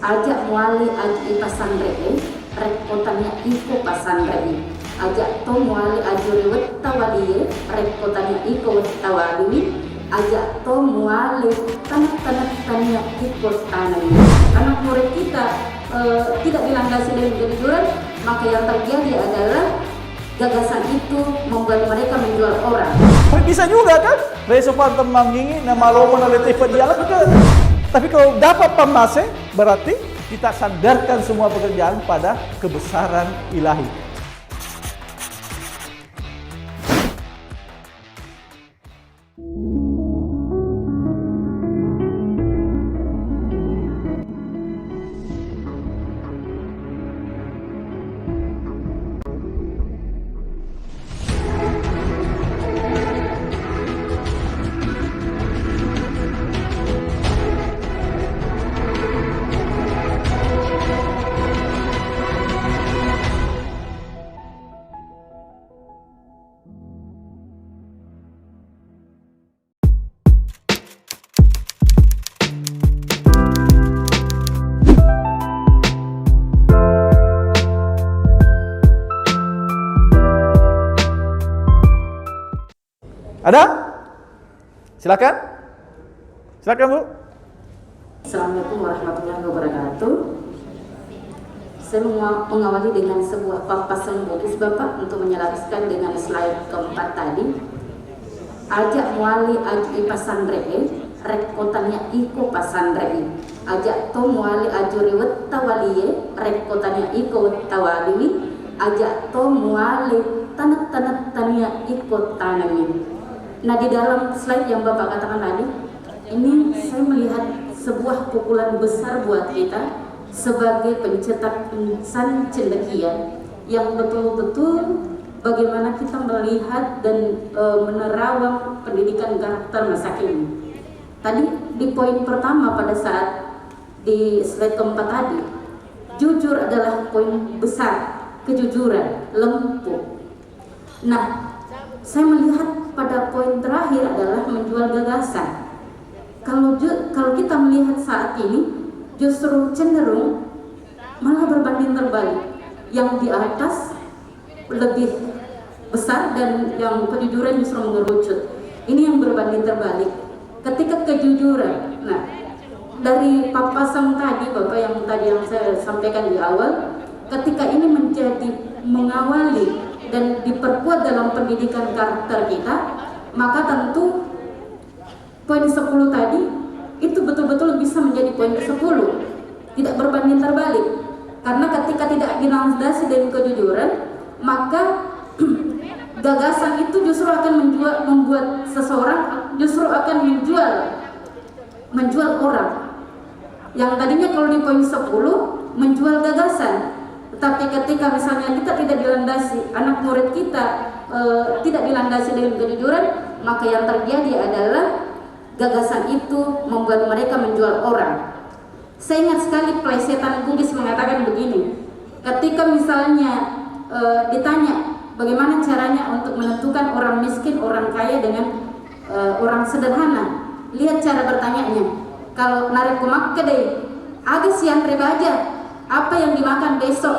ajak muali aji pasandre rekotanya iko pasandre ajak to muali ajuri wettawali rekotanya iko wettawali ajak to muali tanah-tanah iko tanah. Anak murid kita tidak dilandasi dari kejujuran, maka yang terjadi adalah gagasan itu membuat mereka menjual orang. Bisa juga kan? Resopan temangingi nama lomo na letih dialog kan. Tapi kalau dapat pamase berarti kita sandarkan semua pekerjaan pada kebesaran ilahi. Ada? Silakan. Silakan, Bu. Assalamualaikum warahmatullahi wabarakatuh. Saya mengawali dengan sebuah papasan bogis Bapak untuk menjelaskan dengan slide keempat tadi. Ajak muali aji pasandre rekotanya iko pasandre ajak to muali ajuri wettawali rekotanya iko wettawali ajak to muali tanah-tanah iko tanami. Nah, di dalam slide yang Bapak katakan tadi, ini saya melihat sebuah pukulan besar buat kita sebagai pencetak insan cendekia yang betul-betul bagaimana kita melihat dan menerawang pendidikan karakter masa kini. Tadi di poin pertama pada saat di slide keempat tadi, jujur adalah poin besar, kejujuran, lempu. Nah, saya melihat pada poin terakhir adalah menjual gagasan. Kalau kita melihat saat ini justru cenderung malah berbanding terbalik. Yang di atas lebih besar dan yang kejujuran justru mengerucut. Ini yang berbanding terbalik. Ketika kejujuran, nah dari papasan tadi Bapak yang saya sampaikan di awal, ketika ini menjadi mengawali dan diperkuat dalam pendidikan karakter kita, maka tentu poin 10 tadi itu betul-betul bisa menjadi poin 10, tidak berbanding terbalik. Karena ketika tidak dilandasi dari kejujuran, maka gagasan itu justru akan membuat seseorang justru akan menjual orang. Yang tadinya kalau di poin 10 menjual gagasan, tetapi ketika misalnya kita tidak dilandasi, anak murid kita tidak dilandasi dengan kejujuran, maka yang terjadi adalah gagasan itu membuat mereka menjual orang. Saya ingat sekali plesetan Bugis mengatakan begini, ketika misalnya ditanya bagaimana caranya untuk menentukan orang miskin, orang kaya dengan orang sederhana, lihat cara bertanyanya. Kalau narik kumak kedai, agak siang rebaja, apa yang dimakan besok,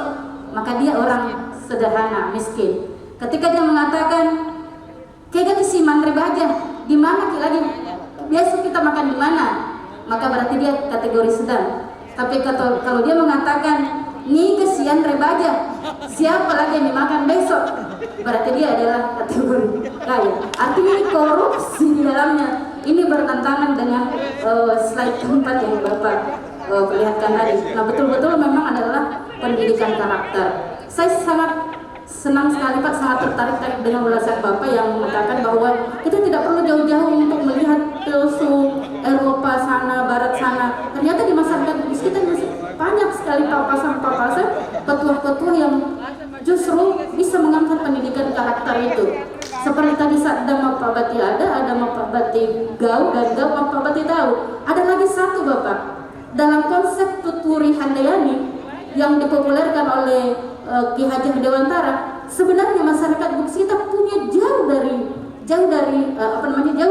maka dia orang sederhana, miskin. Ketika dia mengatakan kayak kesiman rebaja, di mana lagi besok kita makan di mana, maka berarti dia kategori sedang. Tapi kalau dia mengatakan ini kesian rebaja, siapa lagi yang dimakan besok, berarti dia adalah kategori kaya. Artinya ini korupsi di dalamnya. Ini bertentangan dengan slide keempat yang Bapak perlihatkan tadi. Nah, betul-betul memang adalah pendidikan karakter. Saya sangat senang sekali Pak, sangat tertarik dengan ulasan Bapak yang mengatakan bahwa kita tidak perlu jauh-jauh untuk melihat filsuf Eropa sana, Barat sana. Ternyata di masyarakat kita masih banyak sekali papasan-papasan, petuah-petuah yang justru bisa mengangkat pendidikan karakter itu. Seperti tadi saat Dhamma Pabati ada Mapabati Gau dan Gau Mapabati Dau. Ada lagi satu Bapak, dalam konsep Tuturi Handayani yang dipopulerkan oleh Ki Hajar Dewantara, sebenarnya masyarakat Bugis kita punya jauh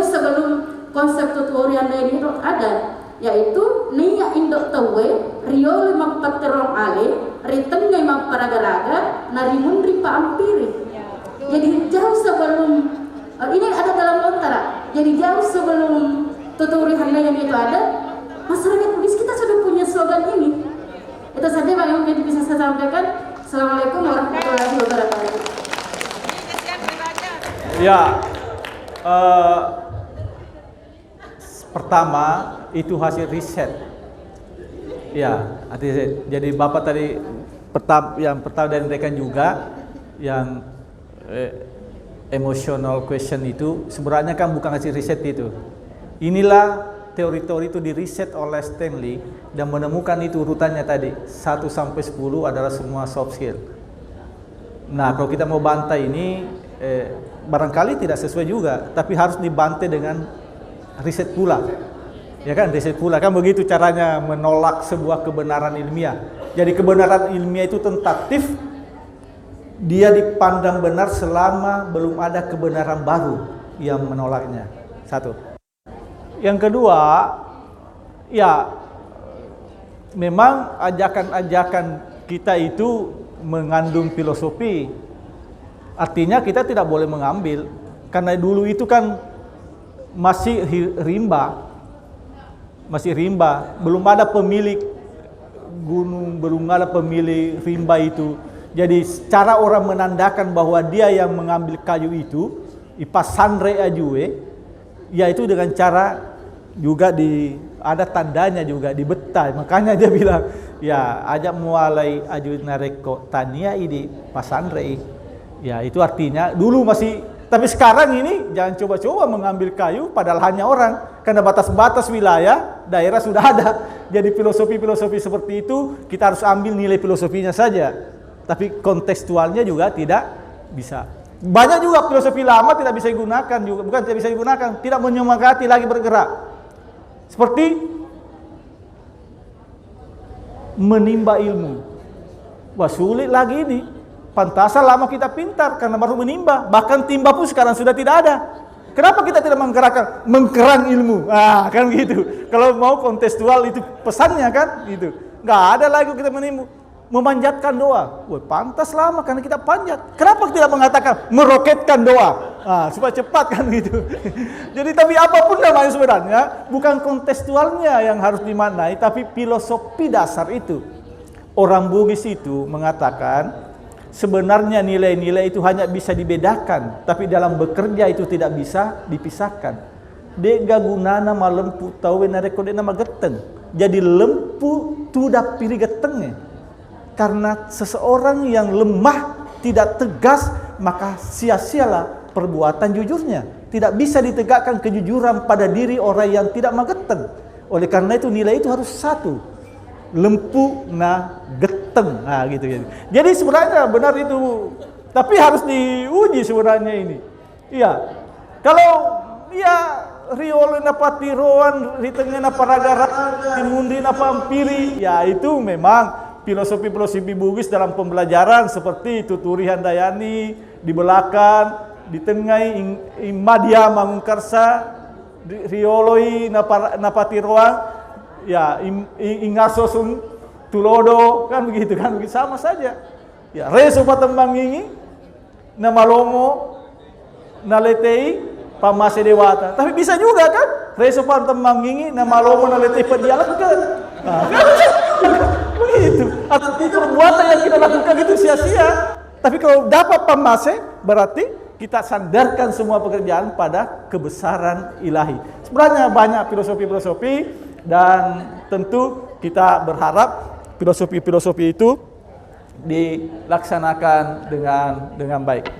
sebelum konsep Tuturi Handayani itu ada, yaitu niya indok tawe riol magpaterong ale riteng ngay magparagaraga narimundri pa ampiri. Jadi jauh sebelum ini ada dalam Lontara. Jadi jauh sebelum tuturihan yang itu ada, masyarakat Bugis kita sudah punya slogan ini. Itu saja Pak yang bisa saya sampaikan. Assalamualaikum warahmatullahi wabarakatuh. Ya, pertama itu hasil riset. Ya, jadi Bapak tadi yang pertama dari rekan juga yang emotional question itu sebenarnya kan bukan hasil riset itu. Inilah teori-teori itu diriset oleh Stanley dan menemukan itu urutannya tadi 1 sampai 10 adalah semua soft skill. Nah, kalau kita mau bantai ini barangkali tidak sesuai juga, tapi harus dibantai dengan riset pula. Ya kan, riset pula kan begitu caranya menolak sebuah kebenaran ilmiah. Jadi kebenaran ilmiah itu tentatif, dia dipandang benar selama belum ada kebenaran baru yang menolaknya. Satu. Yang kedua, ya memang ajakan-ajakan kita itu mengandung filosofi. Artinya kita tidak boleh mengambil, karena dulu itu kan masih rimba, belum ada pemilik gunung, belum ada pemilik rimba itu. Jadi cara orang menandakan bahwa dia yang mengambil kayu itu, ipasandre ajue, yaitu dengan cara juga ada tandanya juga dibetai. Makanya dia bilang, ya ajak mualai aju nareko tania ini pasandre. Ya itu artinya dulu masih, tapi sekarang ini jangan coba-coba mengambil kayu padahal hanya orang, karena batas-batas wilayah daerah sudah ada. Jadi filosofi-filosofi seperti itu kita harus ambil nilai filosofinya saja, tapi kontekstualnya juga tidak bisa. Banyak juga filosofi lama tidak bisa digunakan juga, bukan tidak bisa digunakan, tidak menyemangati lagi bergerak. Seperti menimba ilmu. Wah, sulit lagi ini. Pantasan lama kita pintar karena baru menimba. Bahkan timba pun sekarang sudah tidak ada. Kenapa kita tidak mengkerang ilmu? Ah, kan gitu. Kalau mau kontekstual itu pesannya kan gitu. Nggak ada lagi kita menimba. Memanjatkan doa. Wah, pantas lama karena kita panjat. Kenapa tidak mengatakan meroketkan doa? Ah, supaya cepat kan gitu. Jadi tapi apapun namanya sebenarnya bukan kontekstualnya yang harus dimaknai, tapi filosofi dasar itu. Orang Bugis itu mengatakan sebenarnya nilai-nilai itu hanya bisa dibedakan, tapi dalam bekerja itu tidak bisa dipisahkan. Dega gunana malempu tawe nareko nama geteng. Jadi lempu tudah piri getengnya. Karena seseorang yang lemah, tidak tegas, maka sia-sialah perbuatan jujurnya. Tidak bisa ditegakkan kejujuran pada diri orang yang tidak mageteng. Oleh karena itu nilai itu harus satu. Lempu na geteng. Nah gitu. Jadi sebenarnya benar itu. Tapi harus diuji sebenarnya ini. Iya. Kalau ya riolo na patiroan, ritengnya na paragaraga, timundi na pampiri, ya itu memang filosofi-filosofi Bugis dalam pembelajaran seperti tuturi handayani, di belakang, di tengah imadia mangungkarsa, rioloi napatiroan, ya ingasosun tulodo, kan begitu sama saja. Ya reso patembangingi, namalongo, naletei, pamase dewata. Tapi bisa juga kan? Reso patembangingi, namalongo, naletei pedialat kan? Nah, begitu. Atau perbuatan yang kita lakukan itu sia-sia. Tapi kalau dapat pamase, berarti kita sandarkan semua pekerjaan pada kebesaran ilahi. Sebenarnya banyak filosofi-filosofi dan tentu kita berharap filosofi-filosofi itu dilaksanakan dengan baik.